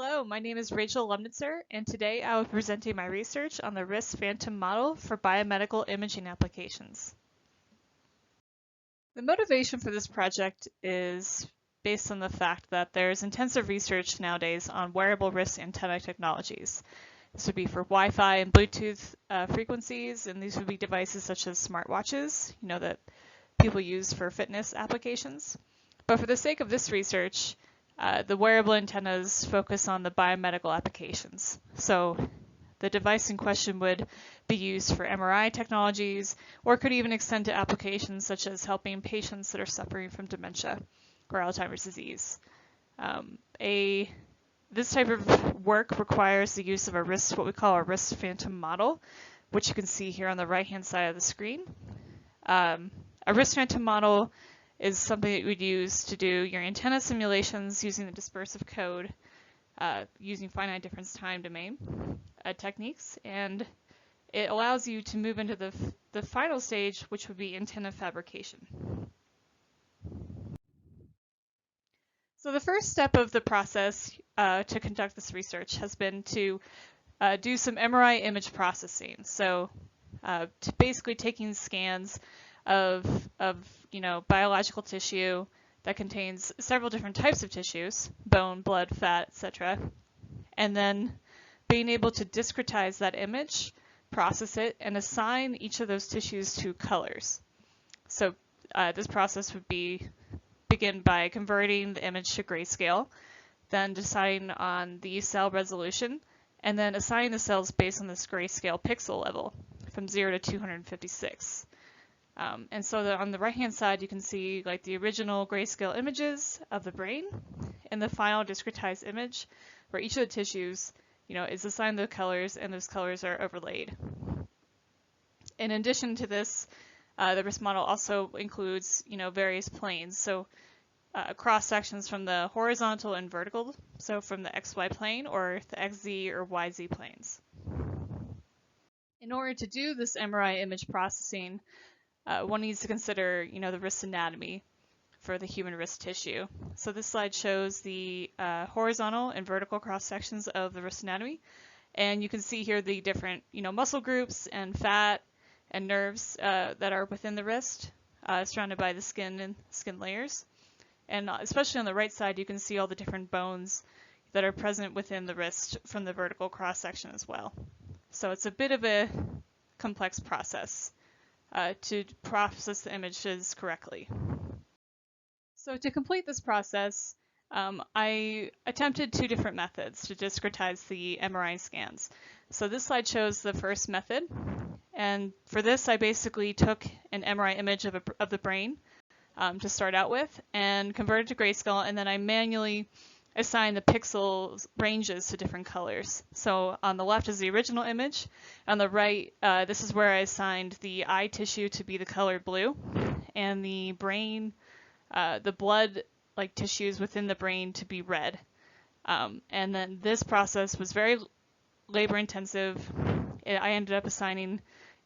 Hello, my name is Rachel Lumnitzer, and today I will be presenting my research on the wrist phantom model for biomedical imaging applications. The motivation for this project is based on the fact that there's intensive research nowadays on wearable wrist antenna technologies. This would be for Wi-Fi and Bluetooth frequencies, and these would be devices such as smartwatches, that people use for fitness applications. But for the sake of this research, the wearable antennas focus on the biomedical applications. So the device in question would be used for MRI technologies, or could even extend to applications such as helping patients that are suffering from dementia or Alzheimer's disease. This type of work requires the use of what we call a wrist phantom model, which you can see here on the right-hand side of the screen. A wrist phantom model is something that you would use to do your antenna simulations using the dispersive code, using finite difference time domain techniques, and it allows you to move into the final stage, which would be antenna fabrication. So the first step of the process to conduct this research has been to do some MRI image processing. So to basically taking scans of biological tissue that contains several different types of tissues, bone, blood, fat, etc., and then being able to discretize that image, process it, and assign each of those tissues to colors. So this process would begin by converting the image to grayscale, then deciding on the cell resolution, and then assigning the cells based on this grayscale pixel level from 0 to 256. And so on the right-hand side, you can see like the original grayscale images of the brain and the final discretized image where each of the tissues, is assigned the colors, and those colors are overlaid. In addition to this, the wrist model also includes, various planes. So cross sections from the horizontal and vertical, so from the XY plane or the XZ or YZ planes. In order to do this MRI image processing, one needs to consider, the wrist anatomy for the human wrist tissue. So this slide shows the horizontal and vertical cross sections of the wrist anatomy, and you can see here the different, muscle groups and fat and nerves that are within the wrist, surrounded by the skin and skin layers. And especially on the right side, you can see all the different bones that are present within the wrist from the vertical cross section as well. So it's a bit of a complex process to process the images correctly. So to complete this process, I attempted two different methods to discretize the MRI scans. So this slide shows the first method, and for this I basically took an MRI image of the brain to start out with and converted to grayscale, and then I manually assigned the pixel ranges to different colors. So on the left is the original image. On the right, this is where I assigned the eye tissue to be the color blue, and the brain, the blood-like tissues within the brain to be red. And then this process was very labor-intensive. I ended up assigning,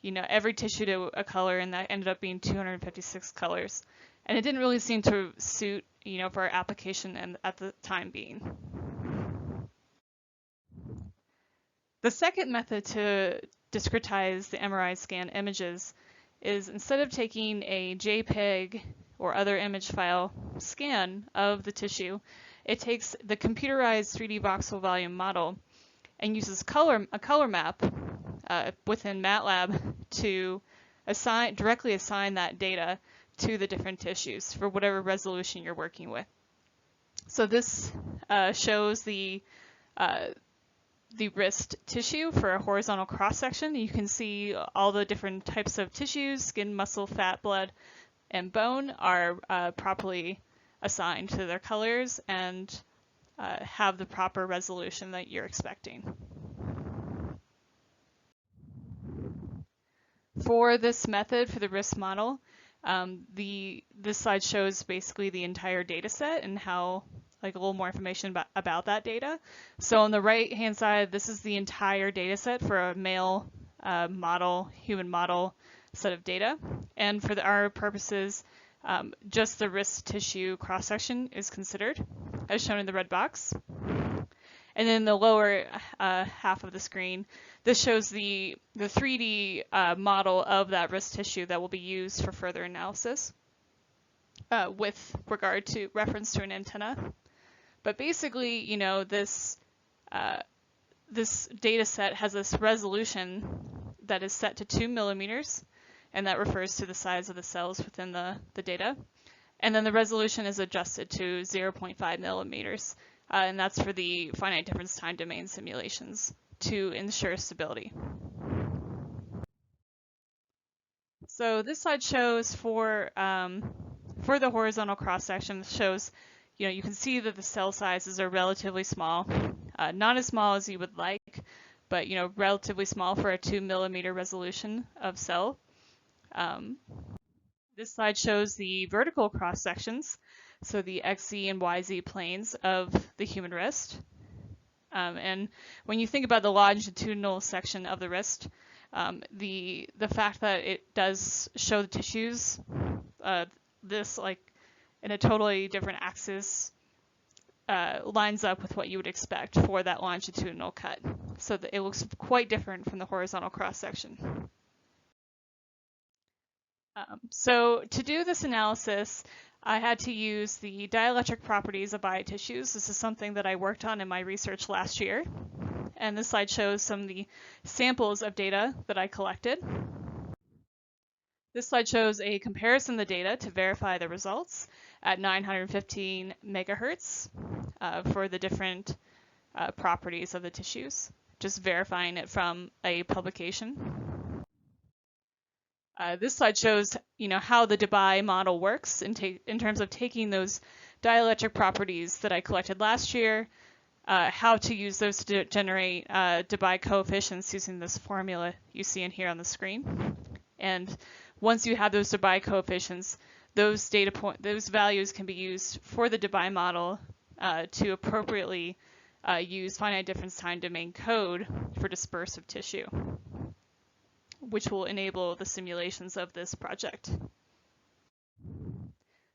every tissue to a color, and that ended up being 256 colors. And it didn't really seem to suit, for our application and at the time being. The second method to discretize the MRI scan images is, instead of taking a JPEG or other image file scan of the tissue, it takes the computerized 3D voxel volume model and uses a color map within MATLAB to directly assign that data to the different tissues for whatever resolution you're working with. So this shows the wrist tissue for a horizontal cross section. You can see all the different types of tissues, skin, muscle, fat, blood, and bone are properly assigned to their colors and have the proper resolution that you're expecting. For this method, for the wrist model, this slide shows basically the entire data set and how, a little more information about that data. So on the right hand side, this is the entire data set for a male human model set of data. And for our purposes, just the wrist tissue cross section is considered, as shown in the red box. And then the lower half of the screen, this shows the 3D model of that wrist tissue that will be used for further analysis with regard to reference to an antenna. But basically, you know, this data set has this resolution that is set to 2 millimeters, and that refers to the size of the cells within the data. And then the resolution is adjusted to 0.5 millimeters, and that's for the finite difference time domain simulations to ensure stability. So this slide shows for the horizontal cross section, shows, you know, you can see that the cell sizes are relatively small, not as small as you would like, but, you know, relatively small for a 2 millimeter resolution of cell. This slide shows the vertical cross sections, so the XZ and YZ planes of the human wrist. And when you think about the longitudinal section of the wrist, the fact that it does show the tissues, this like in a totally different axis, lines up with what you would expect for that longitudinal cut. So that it looks quite different from the horizontal cross section. So to do this analysis, I had to use the dielectric properties of biotissues. This is something that I worked on in my research last year. And this slide shows some of the samples of data that I collected. This slide shows a comparison of the data to verify the results at 915 megahertz for the different properties of the tissues, just verifying it from a publication. This slide shows, you know, how the Debye model works in terms of taking those dielectric properties that I collected last year, how to use those to generate Debye coefficients using this formula you see in here on the screen. And once you have those Debye coefficients, those values can be used for the Debye model to appropriately use finite difference time domain code for dispersive tissue, which will enable the simulations of this project.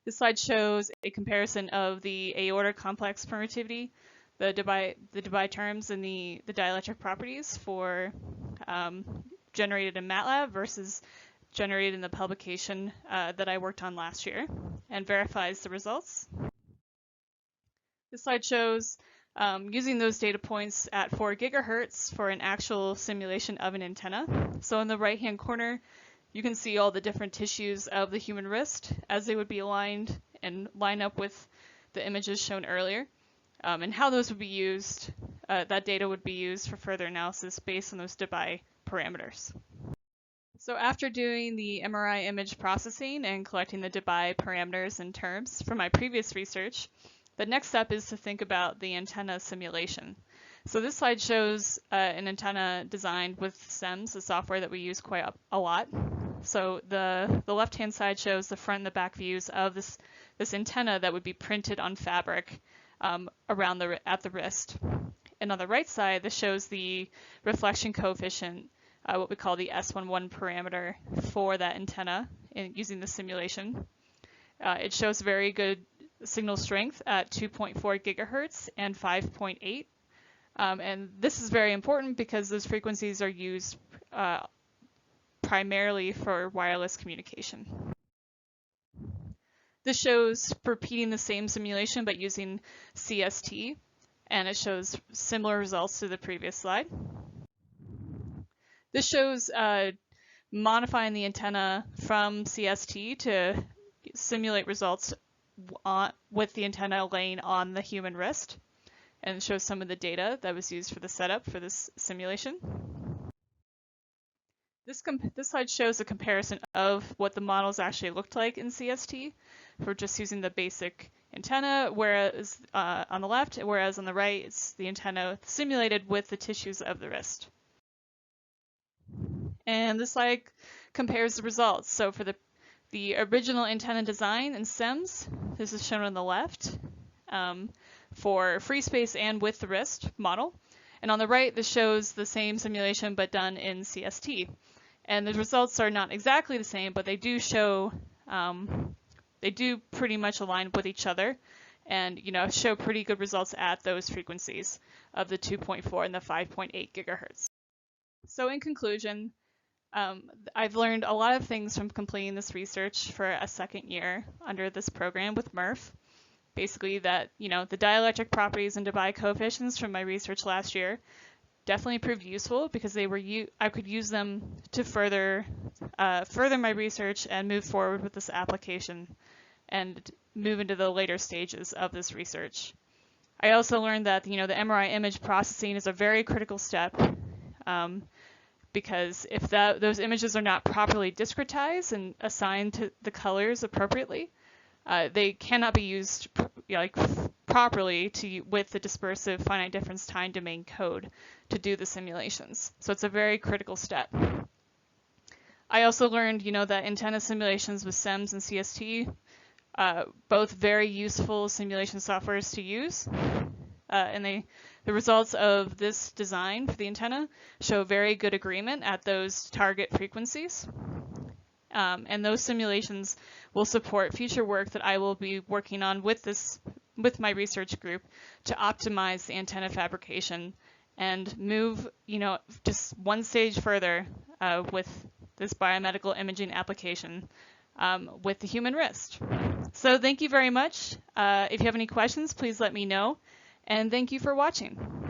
This slide shows a comparison of the aortic complex permittivity, the Debye terms, and the dielectric properties for generated in MATLAB versus generated in the publication that I worked on last year, and verifies the results. This slide shows using those data points at 4 gigahertz for an actual simulation of an antenna. So in the right-hand corner, you can see all the different tissues of the human wrist as they would be aligned and line up with the images shown earlier, and how those would be used, that data would be used for further analysis based on those Debye parameters. So after doing the MRI image processing and collecting the Debye parameters and terms from my previous research, the next step is to think about the antenna simulation. So this slide shows an antenna designed with CEMS, the software that we use quite a lot. So the left-hand side shows the front and the back views of this antenna that would be printed on fabric around at the wrist. And on the right side, this shows the reflection coefficient, what we call the S11 parameter for that antenna using the simulation. It shows very good signal strength at 2.4 gigahertz and 5.8. And this is very important because those frequencies are used primarily for wireless communication. This shows repeating the same simulation but using CST, and it shows similar results to the previous slide. This shows modifying the antenna from CST to simulate results with the antenna laying on the human wrist, and shows some of the data that was used for the setup for this simulation. This slide shows a comparison of what the models actually looked like in CST for just using the basic antenna, whereas on the left, whereas on the right, it's the antenna simulated with the tissues of the wrist. And this slide compares the results. So for the original antenna design in CEMS, this is shown on the left for free space and with the wrist model. And on the right, this shows the same simulation but done in CST. And the results are not exactly the same, but they do show, they do pretty much align with each other. and show pretty good results at those frequencies of the 2.4 and the 5.8 gigahertz. So in conclusion, I've learned a lot of things from completing this research for a second year under this program with MRF. Basically that, the dielectric properties and Debye coefficients from my research last year definitely proved useful because I could use them to further my research and move forward with this application and move into the later stages of this research. I also learned that the MRI image processing is a very critical step because if those images are not properly discretized and assigned to the colors appropriately, they cannot be used properly with the dispersive finite difference time domain code to do the simulations. So it's a very critical step. I also learned, that antenna simulations with CEMS and CST, both very useful simulation softwares to use. And the results of this design for the antenna show very good agreement at those target frequencies. And those simulations will support future work that I will be working on with my research group to optimize the antenna fabrication and move, just one stage further with this biomedical imaging application with the human wrist. So thank you very much. If you have any questions, please let me know. And thank you for watching.